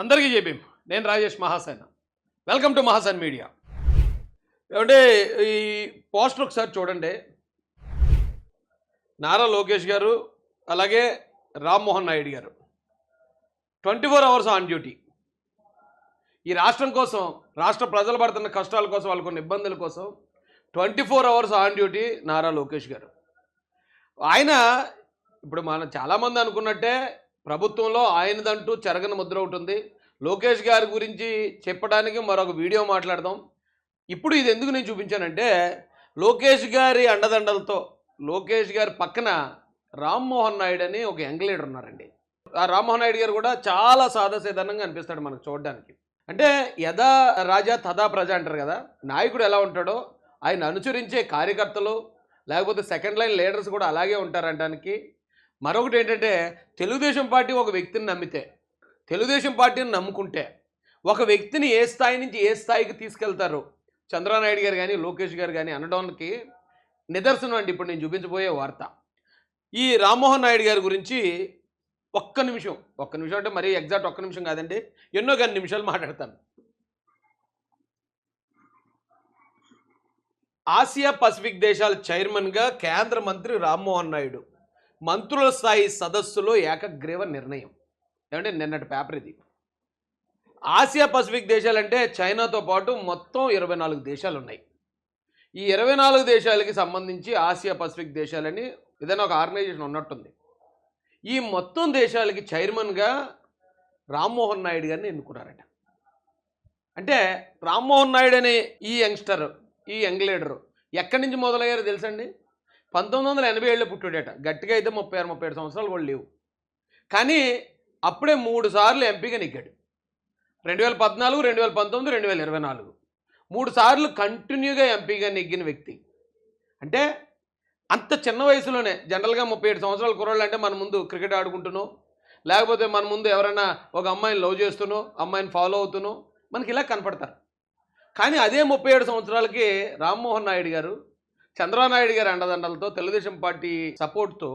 అందరికీ చెప్పాం. నేను Rajesh Mahasena. Welcome to Mahasen media. ఏమంటే ఈ పోస్టర్ ఒకసారి చూడండి. నారా లోకేష్ గారు, అలాగే రామ్మోహన్ నాయుడు గారు 24 అవర్స్ ఆన్ డ్యూటీ. ఈ రాష్ట్రం కోసం, రాష్ట్ర ప్రజలు పడుతున్న కష్టాల కోసం, వాళ్ళకున్న ఇబ్బందుల కోసం 24 hours on duty Nara Lokesh గారు. ఆయన ఇప్పుడు మనం చాలామంది అనుకున్నట్టే ప్రభుత్వంలో ఆయనదంటూ చెరగని ముద్ర ఉంటుంది. లోకేష్ గారి గురించి చెప్పడానికి మరొక వీడియో మాట్లాడదాం. ఇప్పుడు ఇది ఎందుకు నేను చూపించానంటే, లోకేష్ గారి అండదండలతో, లోకేష్ గారి పక్కన రామ్మోహన్ నాయుడు అని ఒక యంగ్ లీడర్ ఉన్నారండి. ఆ రామ్మోహన్ నాయుడు గారు కూడా చాలా సాదాసీదంగా అనిపిస్తాడు మనకు చూడడానికి. అంటే యథా రాజా తథా ప్రజ అంటారు కదా, నాయకుడు ఎలా ఉంటాడో ఆయన అనుసరించే కార్యకర్తలు లేకపోతే సెకండ్ లైన్ లీడర్స్ కూడా అలాగే ఉంటారంటానికి మరొకటి ఏంటంటే, తెలుగుదేశం పార్టీ ఒక వ్యక్తిని నమ్మితే, తెలుగుదేశం పార్టీని నమ్ముకుంటే ఒక వ్యక్తిని ఏ స్థాయి నుంచి ఏ స్థాయికి తీసుకెళ్తారు చంద్రబాబు నాయుడు గారు కానీ లోకేష్ గారు కానీ అనడానికి నిదర్శనం అండి ఇప్పుడు నేను చూపించబోయే వార్త. ఈ రామ్మోహన్ నాయుడు గారి గురించి ఒక్క నిమిషం అంటే మరీ ఎగ్జాక్ట్ ఒక్క నిమిషం కాదండి, ఎన్నో కొన్ని నిమిషాలు మాట్లాడతాను. ఆసియా పసిఫిక్ దేశాల చైర్మన్గా కేంద్ర మంత్రి రామ్మోహన్ నాయుడు మంత్రుల స్థాయి సదస్సులో ఏకగ్రీవ నిర్ణయం. ఏమంటే నిన్నటి పేపర్ ఇది. ఆసియా పసిఫిక్ దేశాలంటే చైనాతో పాటు మొత్తం 24 దేశాలు ఉన్నాయి. ఈ 24 దేశాలకి సంబంధించి ఆసియా పసిఫిక్ దేశాలని ఏదైనా ఒక ఆర్గనైజేషన్ ఉన్నట్టుంది. ఈ మొత్తం దేశాలకి చైర్మన్గా రామ్మోహన్ నాయుడు గారిని ఎన్నుకున్నారట. అంటే రామ్మోహన్ నాయుడు అనే ఈ యంగ్స్టర్, ఈ యంగ్ లీడరు ఎక్కడి నుంచి మొదలయ్యారో తెలుసండి? 1987లో పుట్టాడట. గట్టిగా అయితే 36-37 సంవత్సరాలు కూడా లేవు. కానీ అప్పుడే 3 సార్లు ఎంపీగా నెగ్గాడు. 2014, 2019, 2024 3 సార్లు కంటిన్యూగా ఎంపీగా నెగ్గిన వ్యక్తి. అంటే అంత చిన్న వయసులోనే, జనరల్గా 37 సంవత్సరాల కుర్రాళ్ళు అంటే మన ముందు క్రికెట్ ఆడుకుంటున్నాం, లేకపోతే మన ముందు ఎవరైనా ఒక అమ్మాయిని లవ్ చేస్తున్నాం, అమ్మాయిని ఫాలో అవుతున్నాం, మనకి ఇలా కనపడతారు. కానీ అదే 37 సంవత్సరాలకి రామ్మోహన్ నాయుడు గారు చంద్రబాబు నాయుడు గారి అండదండలతో, తెలుగుదేశం పార్టీ సపోర్ట్తో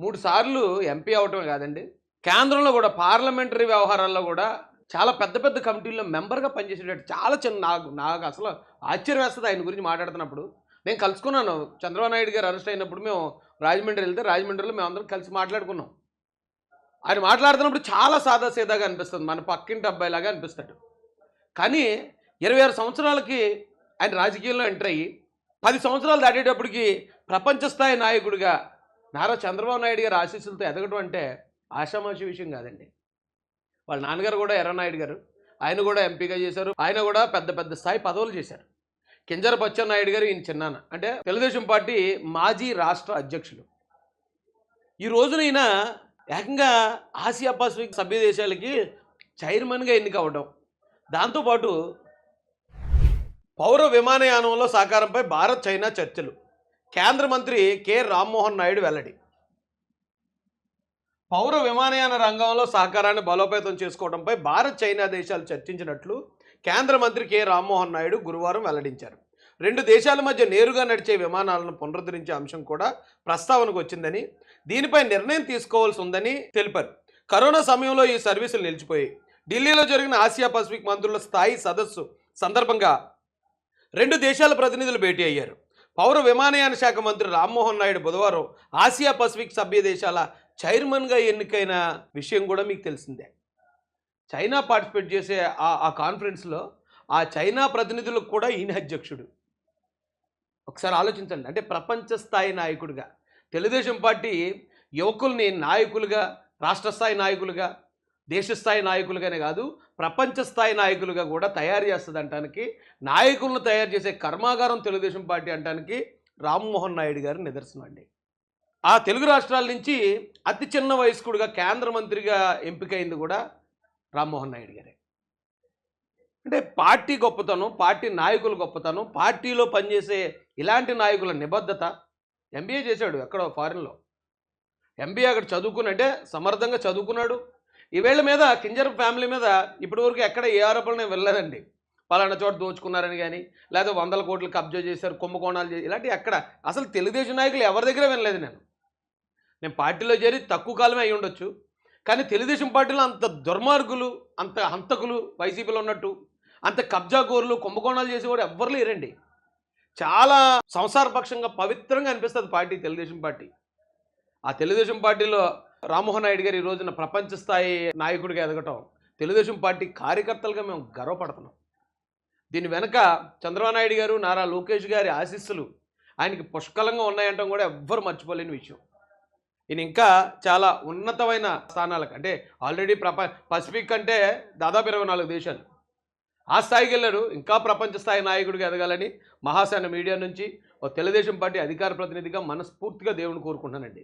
3 సార్లు ఎంపీ అవటమే కాదండి, కేంద్రంలో కూడా పార్లమెంటరీ వ్యవహారాల్లో కూడా చాలా పెద్ద పెద్ద కమిటీల్లో మెంబర్గా పనిచేసేటట్టు చాలా చిన్న నాకు అసలు ఆశ్చర్యం వేస్తుంది ఆయన గురించి మాట్లాడుతున్నప్పుడు. నేను కలుసుకున్నాను చంద్రబాబు నాయుడు గారు అరెస్ట్ అయినప్పుడు, మేము రాజమండ్రి వెళ్తే రాజమండ్రిలో మేమందరం కలిసి మాట్లాడుకున్నాం. ఆయన మాట్లాడుతున్నప్పుడు చాలా సాదాసీదాగా అనిపిస్తుంది, మన పక్కింటి అబ్బాయిలాగా అనిపిస్తాడు. కానీ 26 సంవత్సరాలకి ఆయన రాజకీయాల్లో ఎంటర్ అయ్యి 10 సంవత్సరాలు దాటేటప్పటికి ప్రపంచ స్థాయి నాయకుడిగా నారా చంద్రబాబు నాయుడు గారు ఆశీస్సులతో ఎదగడం అంటే ఆషామాషి విషయం కాదండి. వాళ్ళ నాన్నగారు కూడా ఎర్రనాయుడు గారు, ఆయన కూడా ఎంపీగా చేశారు, ఆయన కూడా పెద్ద పెద్ద స్థాయి పదవులు చేశారు. కింజరాపు అచ్చెన్నాయుడు గారు ఈయన చిన్నాన్న, అంటే తెలుగుదేశం పార్టీ మాజీ రాష్ట్ర అధ్యక్షులు. ఈ రోజున ఈయన ఏకంగా ఆసియా పసిఫిక్ సభ్య దేశాలకి చైర్మన్గా ఎన్నిక అవ్వడం, దాంతోపాటు పౌర విమానయానంలో సహకారంపై భారత్ చైనా చర్చలు, కేంద్ర మంత్రి కె రామ్మోహన్ నాయుడు వెల్లడి. పౌర విమానయాన రంగంలో సహకారాన్ని బలోపేతం చేసుకోవడంపై భారత్ చైనా దేశాలు చర్చించినట్లు కేంద్ర మంత్రి కె రామ్మోహన్ నాయుడు గురువారం వెల్లడించారు. 2 దేశాల మధ్య నేరుగా నడిచే విమానాలను పునరుద్ధరించే అంశం కూడా ప్రస్తావనకు వచ్చిందని, దీనిపై నిర్ణయం తీసుకోవాల్సి ఉందని తెలిపారు. కరోనా సమయంలో ఈ సర్వీసులు నిలిచిపోయాయి. ఢిల్లీలో జరిగిన ఆసియా పసిఫిక్ మంత్రుల స్థాయి సదస్సు సందర్భంగా 2 దేశాల ప్రతినిధులు భేటీ అయ్యారు. పౌర విమానయాన శాఖ మంత్రి రామ్మోహన్ నాయుడు బుధవారం ఆసియా పసిఫిక్ సభ్య దేశాల చైర్మన్గా ఎన్నికైన విషయం కూడా మీకు తెలిసిందే. చైనా పార్టిసిపేట్ చేసే ఆ కాన్ఫరెన్స్లో ఆ చైనా ప్రతినిధులకు కూడా ఈయన అధ్యక్షుడు. ఒకసారి ఆలోచించండి. అంటే ప్రపంచ స్థాయి నాయకుడిగా తెలుగుదేశం పార్టీ యువకుల్ని నాయకులుగా, రాష్ట్ర స్థాయి నాయకులుగా, దేశస్థాయి నాయకులుగానే కాదు ప్రపంచ స్థాయి నాయకులుగా కూడా తయారు చేస్తుంది అంటానికి, నాయకులను తయారు చేసే కర్మాగారం తెలుగుదేశం పార్టీ అంటానికి రామ్మోహన్ నాయుడు గారు నిదర్శనం అండి. ఆ తెలుగు రాష్ట్రాల నుంచి అతి చిన్న వయస్కుడిగా కేంద్ర మంత్రిగా ఎంపికైంది కూడా రామ్మోహన్ నాయుడు గారే. అంటే పార్టీ గొప్పతనం, పార్టీ నాయకుల గొప్పతనం, పార్టీలో పనిచేసే ఇలాంటి నాయకుల నిబద్ధత. ఎంబీఏ చేశాడు ఎక్కడో ఫారిన్లో, ఎంబీఏ అక్కడ చదువుకుని, అంటే సమర్థంగా చదువుకున్నాడు. ఈవేళ మీద కింజరాపు ఫ్యామిలీ మీద ఇప్పటివరకు ఎక్కడ ఏ ఆరోపణలు వెళ్ళలేదండి. పలానా చోట దోచుకున్నారని కానీ, లేదా 100 కోట్లు కబ్జా చేశారు, కుంభకోణాలు చేసి, ఇలాంటివి ఎక్కడ అసలు తెలుగుదేశం నాయకులు ఎవరి దగ్గర వినలేదు. నేను పార్టీలో చేరి తక్కువ కాలమే అయి ఉండొచ్చు, కానీ తెలుగుదేశం పార్టీలో అంత దుర్మార్గులు, అంత హంతకులు వైసీపీలో ఉన్నట్టు, అంత కబ్జాకోరులు, కుంభకోణాలు చేసేవాడు ఎవ్వరు లేరండి. చాలా సంసారపక్షంగా పవిత్రంగా అనిపిస్తుంది పార్టీ, తెలుగుదేశం పార్టీ. ఆ తెలుగుదేశం పార్టీలో రామ్మోహన్ నాయుడు గారు ఈ రోజున ప్రపంచ స్థాయి నాయకుడిగా ఎదగటం, తెలుగుదేశం పార్టీ కార్యకర్తలుగా మేము గర్వపడుతున్నాం. దీని వెనక చంద్రబాబు నాయుడు గారు, నారా లోకేష్ గారి ఆశీస్సులు ఆయనకి పుష్కలంగా ఉన్నాయంటాం కూడా ఎవ్వరు మర్చిపోలేని విషయం. ఈయన ఇంకా చాలా ఉన్నతమైన స్థానాలకు, అంటే ఆల్రెడీ పసిఫిక్ అంటే దాదాపు 24 దేశాలు, ఆ స్థాయికి వెళ్ళారు. ఇంకా ప్రపంచ స్థాయి నాయకుడిగా ఎదగాలని మహాసేన మీడియా నుంచి ఓ తెలుగుదేశం పార్టీ అధికార ప్రతినిధిగా మనస్ఫూర్తిగా దేవుని కోరుకుంటున్నానండి.